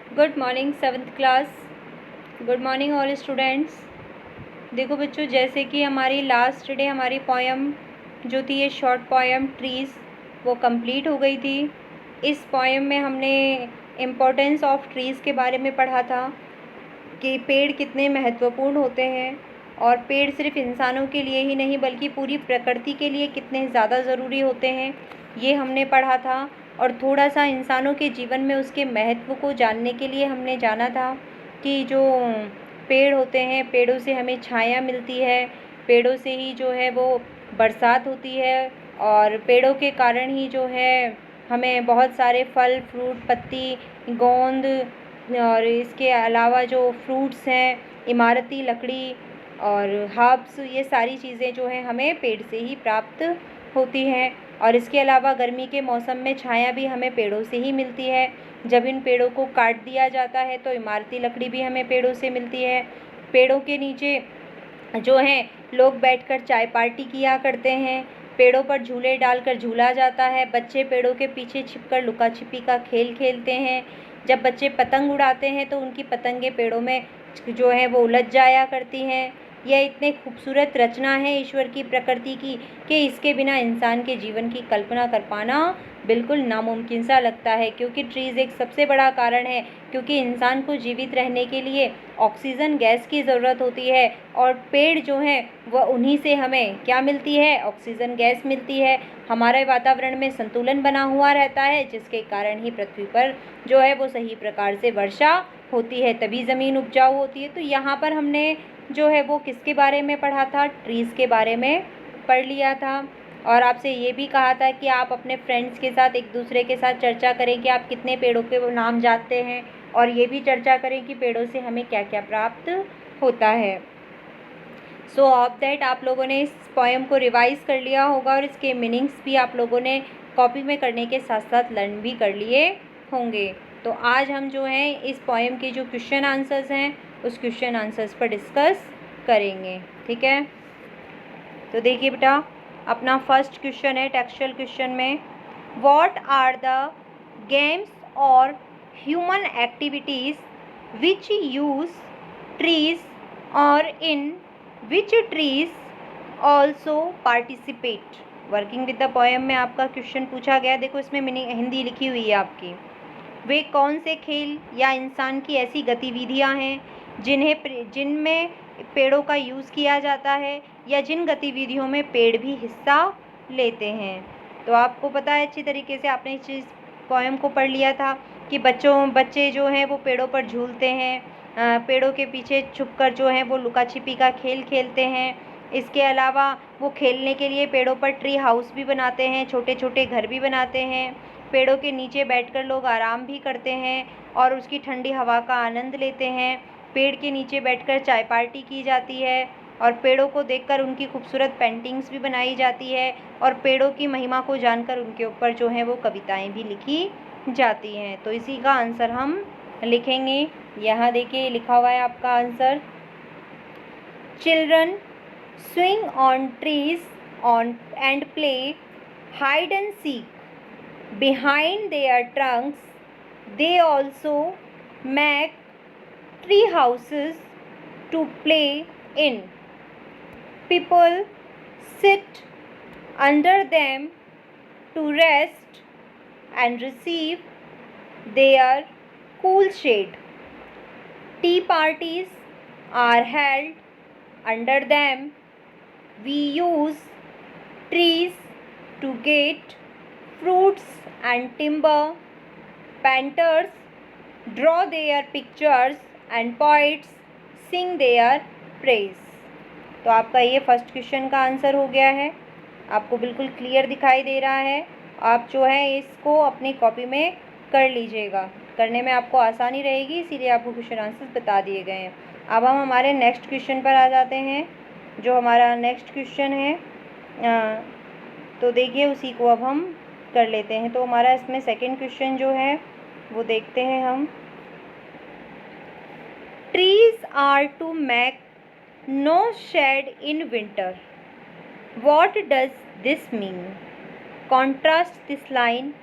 Good morning seventh class. Good morning all students. देखो बच्चों, जैसे कि हमारी लास्ट डे हमारी पोएम जो थी, ये शॉर्ट पोएम ट्रीज़, वो कंप्लीट हो गई थी। इस पोएम में हमने इम्पोर्टेंस ऑफ ट्रीज़ के बारे में पढ़ा था कि पेड़ कितने महत्वपूर्ण होते हैं और पेड़ सिर्फ इंसानों के लिए ही नहीं बल्कि पूरी प्रकृति के लिए कितने ज़्यादा ज़रूरी होते हैं, ये हमने पढ़ा था। और थोड़ा सा इंसानों के जीवन में उसके महत्व को जानने के लिए हमने जाना था कि जो पेड़ होते हैं, पेड़ों से हमें छाया मिलती है, पेड़ों से ही जो है वो बरसात होती है और पेड़ों के कारण ही जो है हमें बहुत सारे फल, फ्रूट, पत्ती, गोंद और इसके अलावा जो फ्रूट्स हैं, इमारती लकड़ी और हर्ब्स, ये सारी चीज़ें जो हैं हमें पेड़ से ही प्राप्त होती हैं। और इसके अलावा गर्मी के मौसम में छाया भी हमें पेड़ों से ही मिलती है। जब इन पेड़ों को काट दिया जाता है तो इमारती लकड़ी भी हमें पेड़ों से मिलती है। पेड़ों के नीचे जो हैं लोग बैठकर चाय पार्टी किया करते हैं, पेड़ों पर झूले डालकर झूला जाता है, बच्चे पेड़ों के पीछे छिपकर लुका छिपी का खेल खेलते हैं। जब बच्चे पतंग उड़ाते हैं तो उनकी पतंगें पेड़ों में जो है वो उलझ जाया करती हैं। यह इतने खूबसूरत रचना है ईश्वर की, प्रकृति की, कि इसके बिना इंसान के जीवन की कल्पना कर पाना बिल्कुल नामुमकिन सा लगता है। क्योंकि ट्रीज़ एक सबसे बड़ा कारण है, क्योंकि इंसान को जीवित रहने के लिए ऑक्सीजन गैस की ज़रूरत होती है और पेड़ जो हैं वह उन्हीं से हमें क्या मिलती है, ऑक्सीजन गैस मिलती है। हमारे वातावरण में संतुलन बना हुआ रहता है, जिसके कारण ही पृथ्वी पर जो है वो सही प्रकार से वर्षा होती है, तभी ज़मीन उपजाऊ होती है। तो यहाँ पर हमने जो है वो किसके बारे में पढ़ा था, ट्रीज़ के बारे में पढ़ लिया था। और आपसे ये भी कहा था कि आप अपने फ्रेंड्स के साथ, एक दूसरे के साथ चर्चा करें कि आप कितने पेड़ों के वो नाम जानते हैं और ये भी चर्चा करें कि पेड़ों से हमें क्या क्या प्राप्त होता है। सो ऑफ दैट आप लोगों ने इस पोएम को रिवाइज़ कर लिया होगा और इसके मीनिंग्स भी आप लोगों ने कॉपी में करने के साथ साथ लर्न भी कर लिए होंगे। तो आज हम जो हैं इस पोएम के जो क्वेश्चन आंसर्स हैं उस क्वेश्चन आंसर्स पर डिस्कस करेंगे, ठीक है। तो देखिए बेटा, अपना फर्स्ट क्वेश्चन है टेक्सचुअल क्वेश्चन में, व्हाट आर द गेम्स और human activities which use trees और in which trees also participate. Working with the poem में आपका क्वेश्चन पूछा गया। देखो इसमें मीनिंग हिंदी लिखी हुई है आपकी। वे कौन से खेल या इंसान की ऐसी गतिविधियां हैं जिनमें पेड़ों का यूज़ किया जाता है या जिन गतिविधियों में पेड़ भी हिस्सा लेते हैं। तो आपको पता है अच्छी तरीके से, आपने इस चीज़ पोएम को पढ़ लिया था कि बच्चे जो हैं वो पेड़ों पर झूलते हैं, पेड़ों के पीछे छुपकर जो हैं वो लुका छिपी का खेल खेलते हैं। इसके अलावा वो खेलने के लिए पेड़ों पर ट्री हाउस भी बनाते हैं, छोटे छोटे घर भी बनाते हैं। पेड़ों के नीचे बैठकर लोग आराम भी करते हैं और उसकी ठंडी हवा का आनंद लेते हैं। पेड़ के नीचे बैठकर चाय पार्टी की जाती है और पेड़ों को देखकर उनकी खूबसूरत पेंटिंग्स भी बनाई जाती है और पेड़ों की महिमा को जानकर उनके ऊपर जो है वो कविताएं भी लिखी जाती हैं। तो इसी का आंसर हम लिखेंगे। यहाँ देखिए लिखा हुआ है आपका answer, children swing on trees and play hide and seek behind their trunks. They also make tree houses to play in. People sit under them to rest and receive their cool shade. Tea parties are held under them. We use trees to get fruits and timber. Painters draw their pictures and poets sing their praise. तो आपका ये first question का answer हो गया है। आपको बिल्कुल clear दिखाई दे रहा है। आप जो है इसको अपनी कॉपी में कर लीजिएगा, करने में आपको आसानी रहेगी, इसीलिए आपको क्वेश्चन आंसर्स बता दिए गए हैं। अब हम हमारे नेक्स्ट क्वेश्चन पर आ जाते हैं। जो हमारा नेक्स्ट क्वेश्चन है तो देखिए उसी को अब हम कर लेते हैं। तो हमारा इसमें सेकंड क्वेश्चन जो है वो देखते हैं हम। Trees are to make no shade in winter, what does this mean? Contrast this line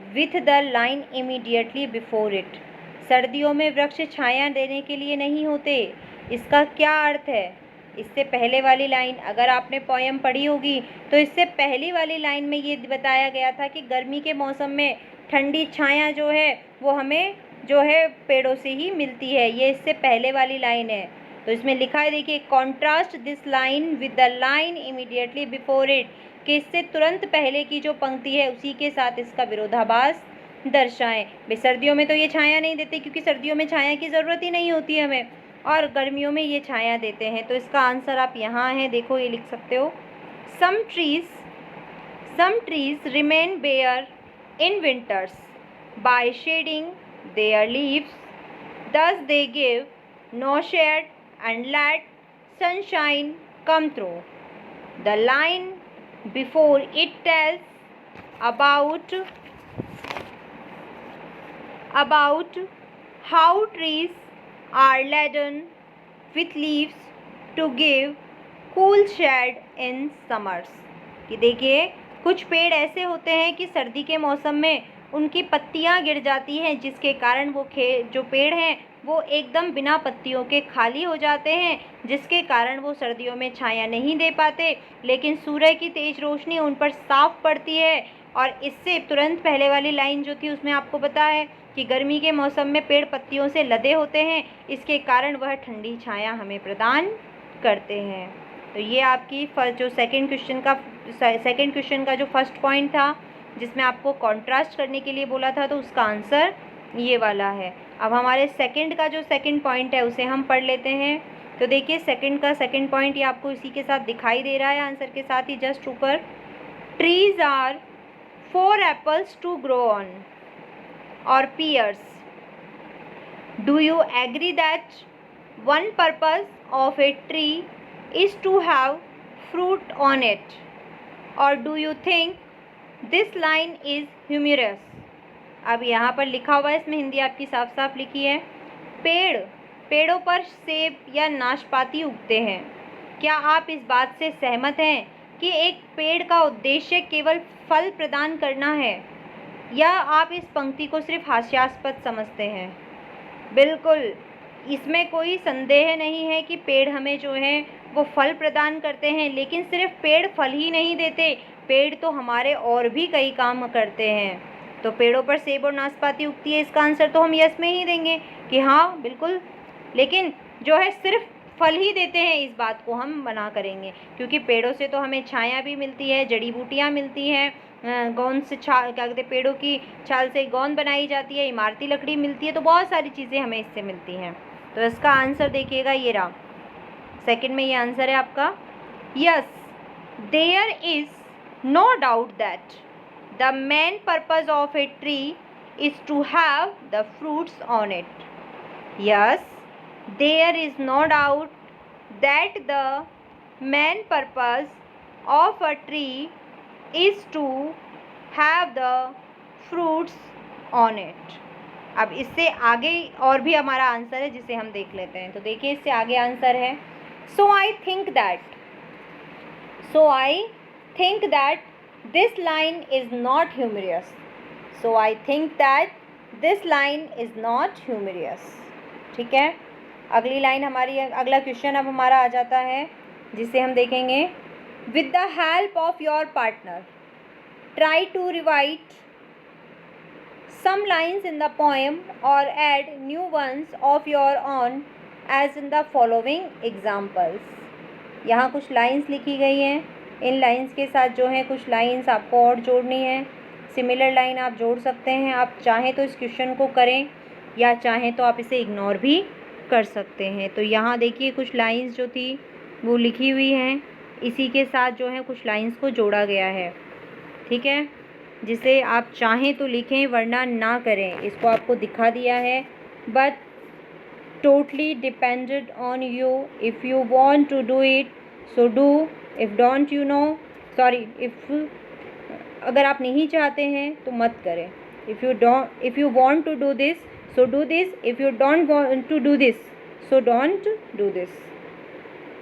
with the line immediately before it. सर्दियों में वृक्ष छाया देने के लिए नहीं होते। इसका क्या अर्थ है? इससे पहले वाली लाइन अगर आपने पोयम पढ़ी होगी तो इससे पहली वाली लाइन में ये बताया गया था कि गर्मी के मौसम में ठंडी छाया जो है वो हमें जो है पेड़ों से ही मिलती है। ये इससे पहले वाली लाइन है। तो इसमें लिखा है, देखिए, contrast this line with the line immediately before it, कि इससे तुरंत पहले की जो पंक्ति है उसी के साथ इसका विरोधाभास दर्शाएं। भाई सर्दियों में तो ये छाया नहीं देते क्योंकि सर्दियों में छाया की ज़रूरत ही नहीं होती है हमें, और गर्मियों में ये छाया देते हैं। तो इसका आंसर आप यहाँ है, देखो ये लिख सकते हो, some trees remain bare in winters by shedding their leaves, thus they give no shade and let sunshine come through. The line before it tells about how trees are laden with leaves to give cool shade in summers. कि देखिए कुछ पेड़ ऐसे होते हैं कि सर्दी के मौसम में उनकी पत्तियां गिर जाती हैं, जिसके कारण वो जो पेड़ हैं वो एकदम बिना पत्तियों के खाली हो जाते हैं, जिसके कारण वो सर्दियों में छाया नहीं दे पाते, लेकिन सूर्य की तेज रोशनी उन पर साफ पड़ती है। और इससे तुरंत पहले वाली लाइन जो थी उसमें आपको पता है कि गर्मी के मौसम में पेड़ पत्तियों से लदे होते हैं, इसके कारण वह ठंडी छाया हमें प्रदान करते हैं। तो ये आपकी जो सेकंड क्वेश्चन का जो फर्स्ट पॉइंट था जिसमें आपको कॉन्ट्रास्ट करने के लिए बोला था, तो उसका आंसर ये वाला है। अब हमारे सेकंड का जो सेकंड पॉइंट है उसे हम पढ़ लेते हैं। तो देखिए सेकंड का सेकंड पॉइंट ये आपको इसी के साथ दिखाई दे रहा है आंसर के साथ ही जस्ट ऊपर। Trees are 4 apples to grow on or pears. Do you agree that one purpose of a tree is to have fruit on it, or do you think this line is humorous? अब यहाँ पर लिखा हुआ है, इसमें हिंदी आपकी साफ साफ लिखी है, पेड़ों पर सेब या नाशपाती उगते हैं। क्या आप इस बात से सहमत हैं कि एक पेड़ का उद्देश्य केवल फल प्रदान करना है, या आप इस पंक्ति को सिर्फ हास्यास्पद समझते हैं? बिल्कुल, इसमें कोई संदेह नहीं है कि पेड़ हमें जो है वो फल प्रदान करते हैं, लेकिन सिर्फ पेड़ फल ही नहीं देते, पेड़ तो हमारे और भी कई काम करते हैं। तो पेड़ों पर सेब और नाशपाती उगती है, इसका आंसर तो हम यस में ही देंगे कि हाँ बिल्कुल, लेकिन जो है सिर्फ फल ही देते हैं इस बात को हम मना करेंगे, क्योंकि पेड़ों से तो हमें छाया भी मिलती है, जड़ी बूटियाँ मिलती हैं, गोंद से क्या कहते हैं, पेड़ों की छाल से गोंद बनाई जाती है, इमारती लकड़ी मिलती है, तो बहुत सारी चीज़ें हमें इससे मिलती हैं। तो इसका आंसर देखिएगा ये रहा, सेकंड में ये आंसर है आपका। Yes, there is no doubt that the main purpose of a tree is to have the fruits on it. Yes, there is no doubt that the main purpose of a tree is to have the fruits on it. अब इससे आगे और भी हमारा answer है जिसे हम देख लेते हैं। तो देखिए इससे आगे आंसर है, so I think that this line is not humorous. So I think that this line is not humorous. ठीक है, अगली लाइन हमारी, अगला क्वेश्चन अब हमारा आ जाता है जिसे हम देखेंगे। With the help of your partner try to rewrite some lines in the poem और add new ones of your own as in the following examples. यहाँ कुछ लाइन्स लिखी गई हैं, इन लाइन्स के साथ जो है कुछ लाइन्स आपको और जोड़नी है, सिमिलर लाइन आप जोड़ सकते हैं। आप चाहें तो इस क्वेश्चन को करें या चाहें तो आप इसे इग्नोर भी कर सकते हैं। तो यहाँ देखिए कुछ लाइंस जो थी वो लिखी हुई हैं, इसी के साथ जो है कुछ लाइंस को जोड़ा गया है, ठीक है, जिसे आप चाहें तो लिखें वरना ना करें, इसको आपको दिखा दिया है। But totally depended on you, if you want to do it so do, if don't you no sorry if अगर आप नहीं चाहते हैं तो मत करें। If you want to do this so do this, if you don't want to do this so don't do this।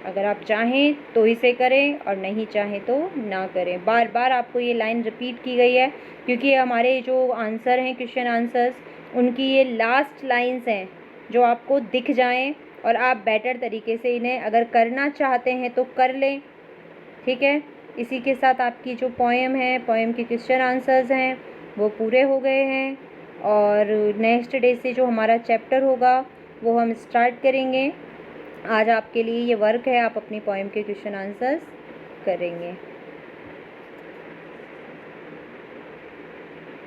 अगर आप चाहें तो इसे करें और नहीं चाहें तो ना करें। बार बार आपको ये लाइन रिपीट की गई है क्योंकि हमारे जो आंसर हैं क्वेश्चन आंसर्स उनकी ये लास्ट लाइंस हैं जो आपको दिख जाएं और आप बेटर तरीके से इन्हें अगर करना चाहते हैं तो कर लें, ठीक है। इसी के साथ आपकी जो पोएम है, पोएम के क्वेश्चन आंसर्स हैं वो पूरे हो गए हैं और नेक्स्ट डे से जो हमारा चैप्टर होगा वो हम स्टार्ट करेंगे। आज आपके लिए ये वर्क है, आप अपनी पोएम के क्वेश्चन आंसर्स करेंगे।